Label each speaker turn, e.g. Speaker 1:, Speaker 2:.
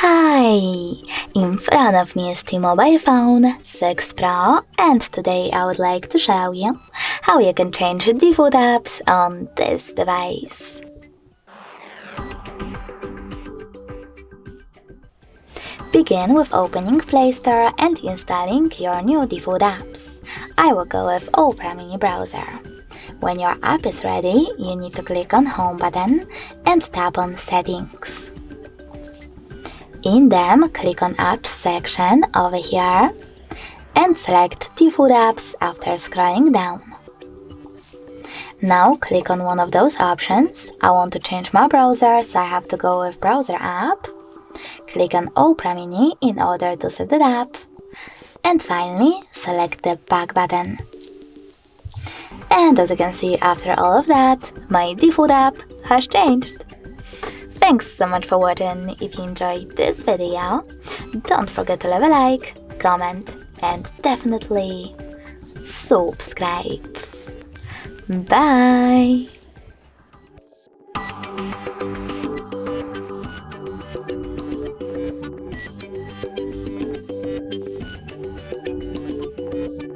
Speaker 1: Hi! In front of me is T-Mobile phone 6 Pro, and today I would like to show you how you can change default apps on this device. Begin with opening Play Store and installing your new default apps. I will go with Opera Mini Browser. When your app is ready, you need to click on Home button and tap on Settings. In them, click on Apps section over here and select Default Apps after scrolling down. Now click on one of those options. I want to change my browser, so I have to go with Browser app. Click on Opera Mini in order to set it up. And finally, select the Back button. And as you can see, after all of that, my default app has changed. Thanks so much for watching. If you enjoyed this video, don't forget to leave a like, comment, and definitely subscribe. Bye!